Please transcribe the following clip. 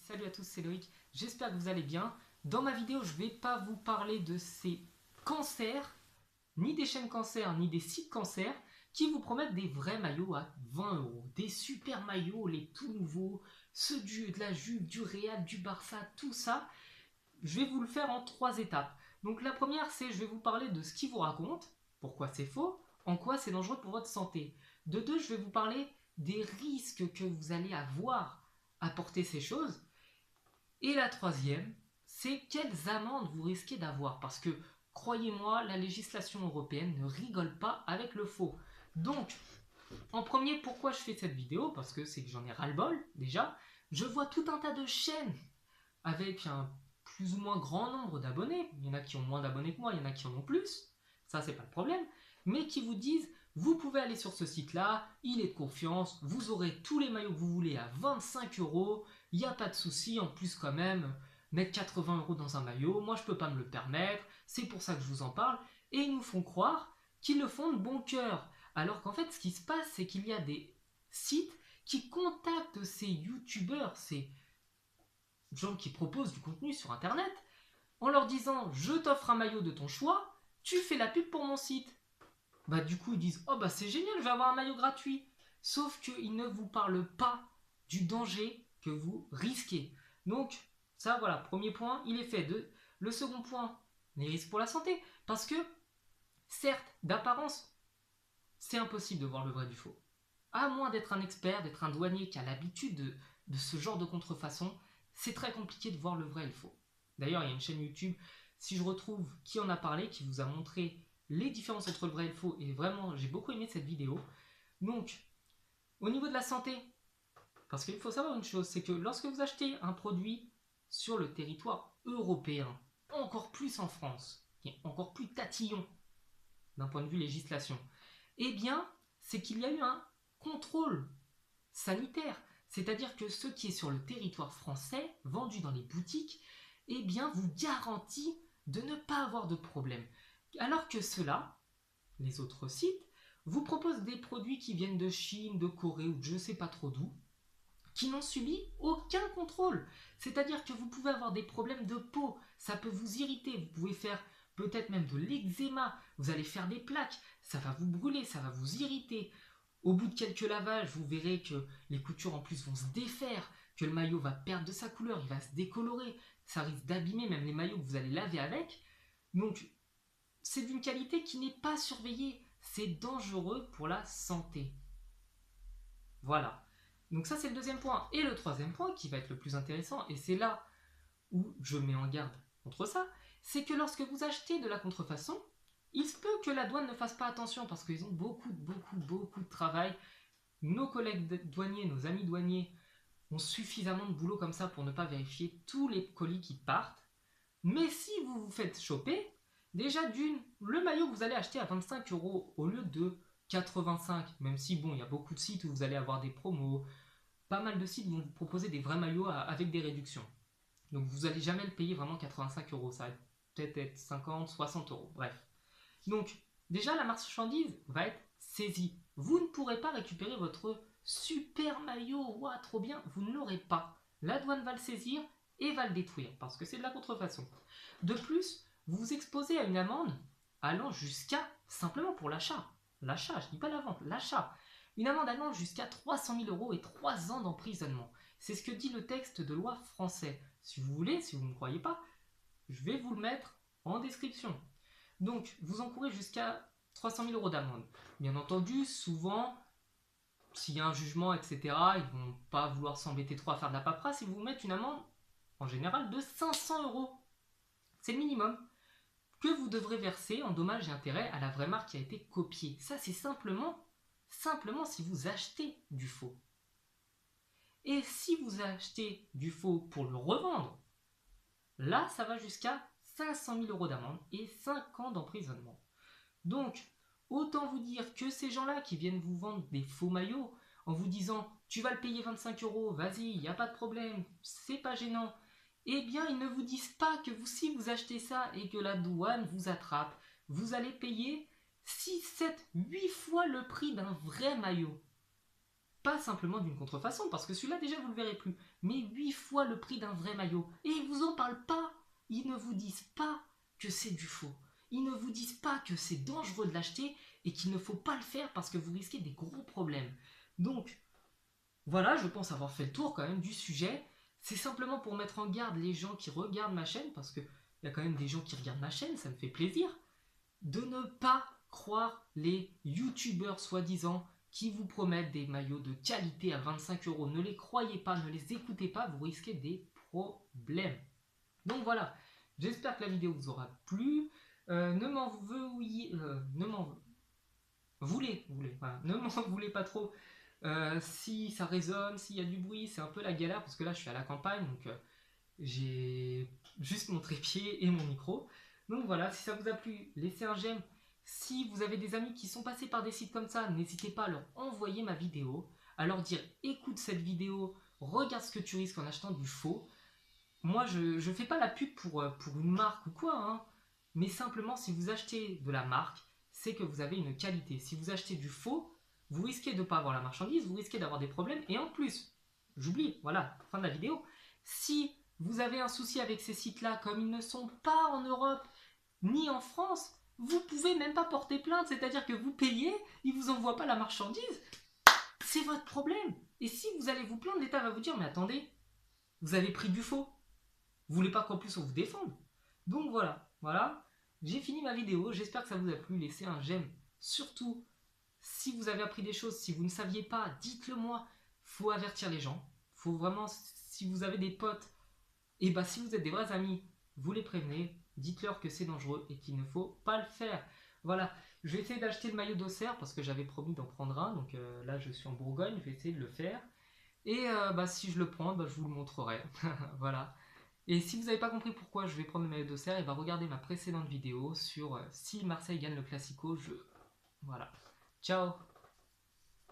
Salut à tous, c'est Loïc, j'espère que vous allez bien. Dans ma vidéo, je ne vais pas vous parler de ces cancers, ni des chaînes cancers, ni des sites cancers, qui vous promettent des vrais maillots à 20 euros. Des super maillots, les tout nouveaux, ceux de la Juve, du Real, du Barça, tout ça. Je vais vous le faire en 3 étapes. Donc la première, c'est je vais vous parler de ce qu'ils vous racontent, pourquoi c'est faux, en quoi c'est dangereux pour votre santé. De deux, je vais vous parler des risques que vous allez avoir à porter ces choses. Et la troisième, c'est quelles amendes vous risquez d'avoir. Parce que, croyez-moi, la législation européenne ne rigole pas avec le faux. Donc, en premier, pourquoi je fais cette vidéo? Parce que c'est que j'en ai ras-le-bol, déjà. Je vois tout un tas de chaînes avec un plus ou moins grand nombre d'abonnés. Il y en a qui ont moins d'abonnés que moi, il y en a qui en ont plus. Ça, c'est pas le problème. Mais qui vous disent, vous pouvez aller sur ce site-là, il est de confiance, vous aurez tous les maillots que vous voulez à 25 euros, il n'y a pas de souci, en plus quand même, mettre 80 euros dans un maillot, moi je peux pas me le permettre, c'est pour ça que je vous en parle, et ils nous font croire qu'ils le font de bon cœur. Alors qu'en fait, ce qui se passe, c'est qu'il y a des sites qui contactent ces youtubeurs, ces gens qui proposent du contenu sur internet, en leur disant je t'offre un maillot de ton choix, tu fais la pub pour mon site. Bah du coup ils disent oh bah c'est génial, je vais avoir un maillot gratuit. Sauf qu'ils ne vous parlent pas du danger que vous risquez. Donc ça voilà, premier point, il est fait. Le second point, les risques pour la santé. Parce que certes, d'apparence, c'est impossible de voir le vrai du faux. À moins d'être un expert, d'être un douanier qui a l'habitude de ce genre de contrefaçon, c'est très compliqué de voir le vrai et le faux. D'ailleurs, il y a une chaîne YouTube, si je retrouve qui en a parlé, qui vous a montré les différences entre le vrai et le faux, et vraiment, j'ai beaucoup aimé cette vidéo. Donc, au niveau de la santé, parce qu'il faut savoir une chose, c'est que lorsque vous achetez un produit sur le territoire européen, encore plus en France, qui est encore plus tatillon d'un point de vue législation, eh bien, c'est qu'il y a eu un contrôle sanitaire. C'est-à-dire que ce qui est sur le territoire français, vendu dans les boutiques, eh bien, vous garantit de ne pas avoir de problème. Alors que ceux-là, les autres sites, vous proposent des produits qui viennent de Chine, de Corée ou de je ne sais pas trop d'où, qui n'ont subi aucun contrôle. C'est-à-dire que vous pouvez avoir des problèmes de peau, ça peut vous irriter, vous pouvez faire peut-être même de l'eczéma, vous allez faire des plaques, ça va vous brûler, ça va vous irriter. Au bout de quelques lavages, vous verrez que les coutures en plus vont se défaire, que le maillot va perdre de sa couleur, il va se décolorer, ça risque d'abîmer même les maillots que vous allez laver avec. Donc, c'est d'une qualité qui n'est pas surveillée, c'est dangereux pour la santé. Voilà. Donc ça, c'est le deuxième point. Et le troisième point, qui va être le plus intéressant, et c'est là où je mets en garde contre ça, c'est que lorsque vous achetez de la contrefaçon, il se peut que la douane ne fasse pas attention parce qu'ils ont beaucoup de travail. Nos collègues douaniers, nos amis douaniers ont suffisamment de boulot comme ça pour ne pas vérifier tous les colis qui partent. Mais si vous vous faites choper, déjà le maillot que vous allez acheter à 25 euros au lieu de 85, même si bon, il y a beaucoup de sites où vous allez avoir des promos, pas mal de sites vont vous proposer des vrais maillots avec des réductions. Donc vous n'allez jamais le payer vraiment 85 euros, ça va peut-être être 50, 60 euros, bref. Donc déjà la marchandise va être saisie. Vous ne pourrez pas récupérer votre super maillot, ouah, trop bien, vous ne l'aurez pas. La douane va le saisir et va le détruire, parce que c'est de la contrefaçon. De plus, vous vous exposez à une amende allant jusqu'à, simplement pour l'achat, je dis pas la vente, l'achat, une amende allant jusqu'à 300 000 euros et 3 ans d'emprisonnement. C'est ce que dit le texte de loi français. Si vous voulez, si vous ne me croyez pas, je vais vous le mettre en description. Donc, vous encourez jusqu'à 300 000 euros d'amende. Bien entendu, souvent, s'il y a un jugement, etc., ils ne vont pas vouloir s'embêter trop à faire de la paperasse, ils vous mettent une amende, en général, de 500 euros. C'est le minimum que vous devrez verser en dommages et intérêts à la vraie marque qui a été copiée. Ça, c'est simplement si vous achetez du faux. Et si vous achetez du faux pour le revendre, là, ça va jusqu'à 500 000 euros d'amende et 5 ans d'emprisonnement. Donc, autant vous dire que ces gens-là qui viennent vous vendre des faux maillots en vous disant « tu vas le payer 25 euros, vas-y, il n'y a pas de problème, c'est pas gênant », eh bien, ils ne vous disent pas que si vous achetez ça et que la douane vous attrape, vous allez payer 6, 7, 8 fois le prix d'un vrai maillot. Pas simplement d'une contrefaçon, parce que celui-là, déjà, vous ne le verrez plus. mais 8 fois le prix d'un vrai maillot. Et ils vous en parlent pas. Ils ne vous disent pas que c'est du faux. Ils ne vous disent pas que c'est dangereux de l'acheter et qu'il ne faut pas le faire parce que vous risquez des gros problèmes. Donc, voilà, je pense avoir fait le tour quand même du sujet. C'est simplement pour mettre en garde les gens qui regardent ma chaîne, parce qu'il y a quand même des gens qui regardent ma chaîne, ça me fait plaisir, de ne pas croire les youtubeurs soi-disant qui vous promettent des maillots de qualité à 25 €. Ne les croyez pas, ne les écoutez pas, vous risquez des problèmes. Donc voilà, j'espère que la vidéo vous aura plu. Ne m'en voulez pas trop. Si ça résonne, s'il y a du bruit, c'est un peu la galère parce que là je suis à la campagne, donc j'ai juste mon trépied et mon micro. Donc voilà, si ça vous a plu, laissez un j'aime. Si vous avez des amis qui sont passés par des sites comme ça, n'hésitez pas à leur envoyer ma vidéo, à leur dire écoute cette vidéo, regarde ce que tu risques en achetant du faux. Moi je fais pas la pub pour une marque ou quoi, hein, mais simplement si vous achetez de la marque, c'est que vous avez une qualité. Si vous achetez du faux, vous risquez de ne pas avoir la marchandise, vous risquez d'avoir des problèmes, et en plus, j'oublie, voilà, fin de la vidéo, si vous avez un souci avec ces sites-là, comme ils ne sont pas en Europe, ni en France, vous pouvez même pas porter plainte, c'est-à-dire que vous payez, ils vous envoient pas la marchandise, c'est votre problème. Et si vous allez vous plaindre, l'État va vous dire, mais attendez, vous avez pris du faux, vous voulez pas qu'en plus on vous défende. Donc voilà, j'ai fini ma vidéo, j'espère que ça vous a plu, laissez un j'aime, surtout si vous avez appris des choses, si vous ne saviez pas, dites-le moi. Faut avertir les gens. Faut vraiment, si vous avez des potes, et bah si vous êtes des vrais amis, vous les prévenez, dites-leur que c'est dangereux et qu'il ne faut pas le faire. Voilà, je vais essayer d'acheter le maillot d'Auxerre parce que j'avais promis d'en prendre un. Donc là, je suis en Bourgogne, je vais essayer de le faire. Et si je le prends, je vous le montrerai. Voilà. Et si vous n'avez pas compris pourquoi je vais prendre le maillot d'Auxerre, et regardez ma précédente vidéo sur si Marseille gagne le Classico. Voilà. Ciao.